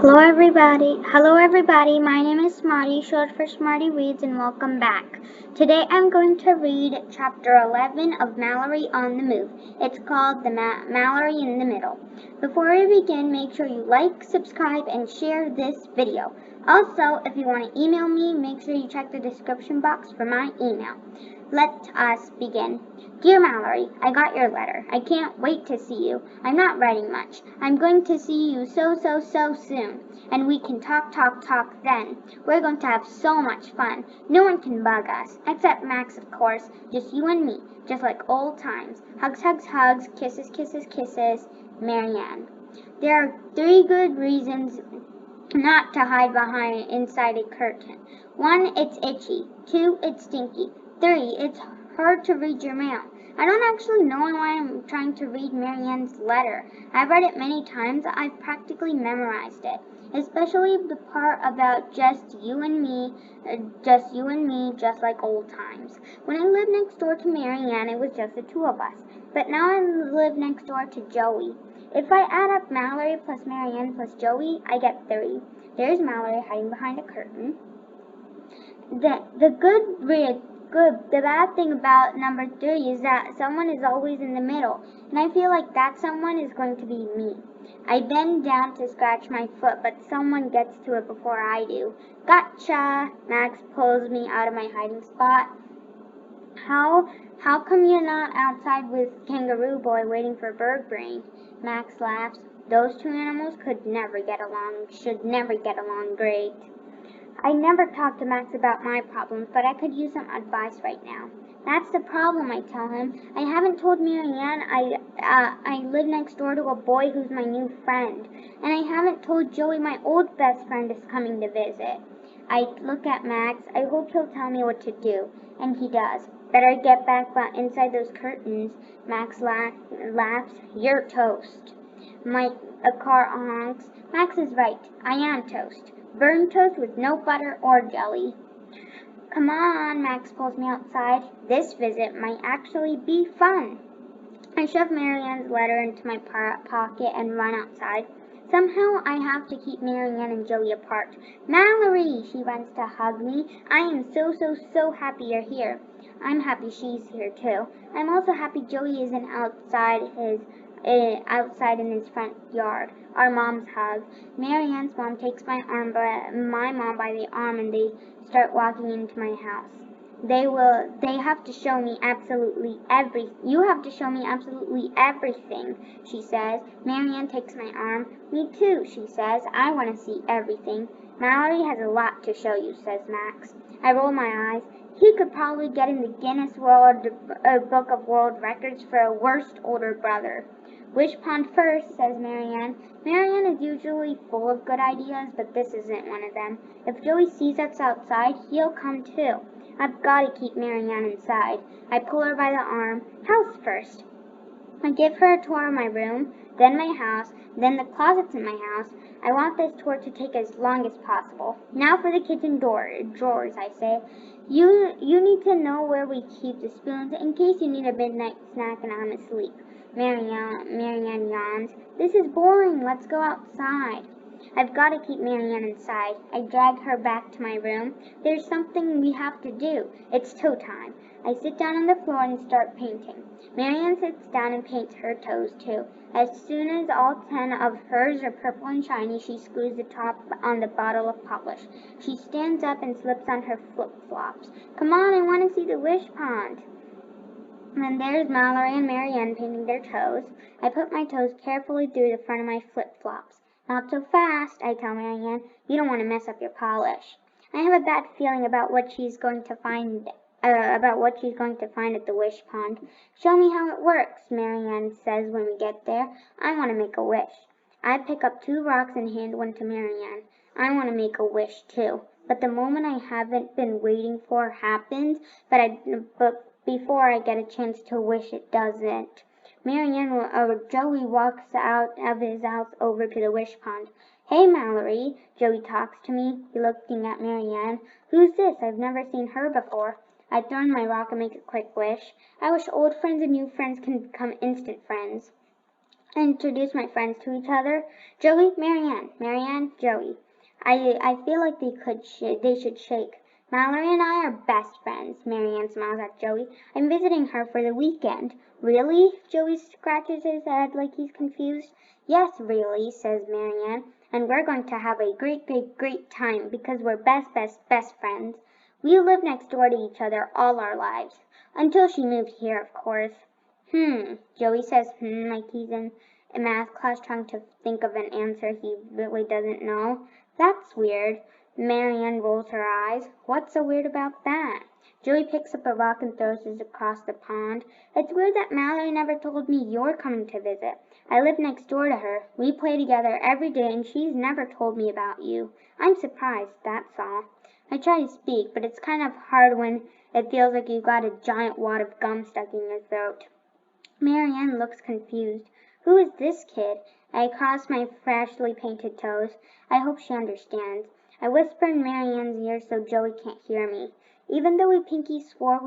Hello everybody. My name is Smarty, short for Smarty Reads, and welcome back. Today I'm going to read chapter 11 of Mallory on the Move. It's called Mallory in the Middle. Before we begin, make sure you like, subscribe, and share this video. Also, if you want to email me, make sure you check the description box for my email. Let us begin. Dear Mallory, I got your letter. I can't wait to see you. I'm not writing much. I'm going to see you so soon. And we can talk then. We're going to have so much fun. No one can bug us. Except Max, of course. Just you and me. Just like old times. Hugs. Kisses. Marianne. There are 3 good reasons not to hide behind inside a curtain. 1, it's itchy. 2, it's stinky. 3, it's hard to read your mail. I don't actually know why I'm trying to read Marianne's letter. I've read it many times. I've practically memorized it. Especially the part about just you and me, just like old times. When I lived next door to Marianne, it was just the 2 of us. But now I live next door to Joey. If I add up Mallory plus Marianne plus Joey, I get 3. There's Mallory hiding behind a curtain. The bad thing about number 3 is that someone is always in the middle, and I feel like that someone is going to be me. I bend down to scratch my foot, but someone gets to it before I do. Gotcha! Max pulls me out of my hiding spot. How come you're not outside with Kangaroo Boy waiting for Bird Brain? Max laughs. Those 2 animals should never get along great. I never talk to Max about my problems, but I could use some advice right now. That's the problem, I tell him. I haven't told Marianne I live next door to a boy who's my new friend. And I haven't told Joey my old best friend is coming to visit. I look at Max. I hope he'll tell me what to do. And he does. Better get back inside those curtains. Max laughs. You're toast. A car honks. Max is right. I am toast. Burnt toast with no butter or jelly. Come on, Max pulls me outside. This visit might actually be fun. I shove Marianne's letter into my pocket and run outside. Somehow I have to keep Marianne and Joey apart. Mallory! She runs to hug me. I am so happy you're here. I'm happy she's here too. I'm also happy Joey isn't outside in his front yard. Our moms hug. Marianne's mom takes my mom by the arm, and they start walking into my house. They have to show me absolutely you have to show me absolutely everything, she says. Marianne takes my arm. Me too, she says. I want to see everything. Mallory has a lot to show you, says Max. I roll my eyes. He could probably get in the Guinness Book of World Records for a worst older brother. Wish pond first, says Marianne. Marianne is usually full of good ideas, but this isn't one of them. If Joey sees us outside, he'll come too. I've got to keep Marianne inside. I pull her by the arm. House first. I give her a tour of my room, then my house, then the closets in my house. I want this tour to take as long as possible. Now for the kitchen drawers, I say. You need to know where we keep the spoons in case you need a midnight snack and I'm asleep. Marianne yawns. This is boring. Let's go outside. I've got to keep Marianne inside. I drag her back to my room. There's something we have to do. It's toe time. I sit down on the floor and start painting. Marianne sits down and paints her toes too. As soon as all 10 of hers are purple and shiny, she screws the top on the bottle of polish. She stands up and slips on her flip-flops. Come on, I want to see the wish pond. And there's Mallory and Marianne painting their toes. I put my toes carefully through the front of my flip-flops. Not so fast, I tell Marianne. You don't want to mess up your polish. I have a bad feeling about what she's going to find at the wish pond. Show me how it works, Marianne says when we get there. I want to make a wish. I pick up 2 rocks and hand one to Marianne. I want to make a wish too. But the moment I haven't been waiting for happens, but before I get a chance to wish, it doesn't. Joey walks out of his house over to the wish pond. Hey, Mallory, Joey talks to me, looking at Marianne. Who's this? I've never seen her before. I throw in my rock and make a quick wish. I wish old friends and new friends can become instant friends. I introduced my friends to each other. Joey, Marianne. Marianne, Joey. I feel like they should shake. Mallory and I are best friends. Marianne smiles at Joey. I'm visiting her for the weekend. Really? Joey scratches his head like he's confused. Yes, really, says Marianne. And we're going to have a great time because we're best friends. We live next door to each other all our lives. Until she moved here, of course. Joey says like he's in a math class trying to think of an answer he really doesn't know. That's weird. Marianne rolls her eyes. What's so weird about that? Joey picks up a rock and throws it across the pond. It's weird that Mallory never told me you're coming to visit. I live next door to her. We play together every day and she's never told me about you. I'm surprised, that's all. I try to speak, but it's kind of hard when it feels like you've got a giant wad of gum stuck in your throat. Marianne looks confused. Who is this kid? I cross my freshly painted toes. I hope she understands. I whisper in Marianne's ear so Joey can't hear me. Even though we pinky swore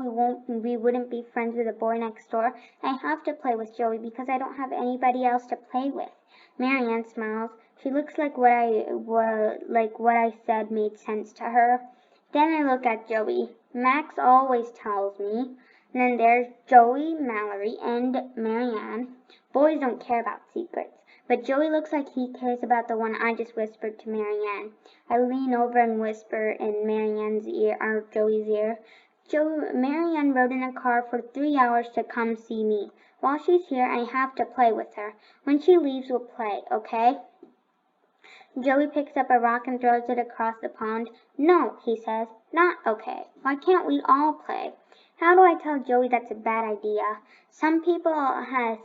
we wouldn't be friends with the boy next door, I have to play with Joey because I don't have anybody else to play with. Marianne smiles. She looks like what I said made sense to her. Then I look at Joey. Max always tells me. And then there's Joey, Mallory, and Marianne. Boys don't care about secrets, but Joey looks like he cares about the one I just whispered to Marianne. I lean over and whisper in Marianne's ear, or Joey's ear. Marianne rode in a car for 3 hours to come see me. While she's here, I have to play with her. When she leaves, we'll play, okay? Joey picks up a rock and throws it across the pond. No, he says, not okay. Why can't we all play? How do I tell Joey that's a bad idea? Some people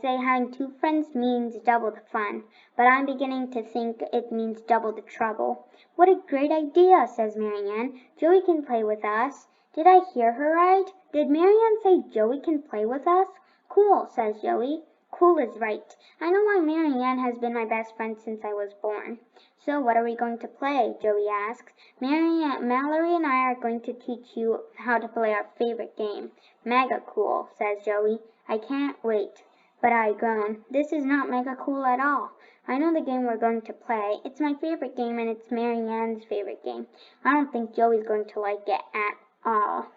say having two friends means double the fun, but I'm beginning to think it means double the trouble. What a great idea, says Marianne. Joey can play with us. Did I hear her right? Did Marianne say Joey can play with us? Cool, says Joey. Cool is right. I know why Marianne has been my best friend since I was born. So what are we going to play? Joey asks. Mallory and I are going to teach you how to play our favorite game. Mega cool, says Joey. I can't wait. But I groan. This is not mega cool at all. I know the game we're going to play. It's my favorite game and it's Marianne's favorite game. I don't think Joey's going to like it at all.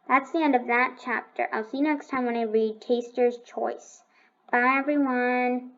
That's the end of that chapter. I'll see you next time when I read Taster's Choice. Bye, everyone.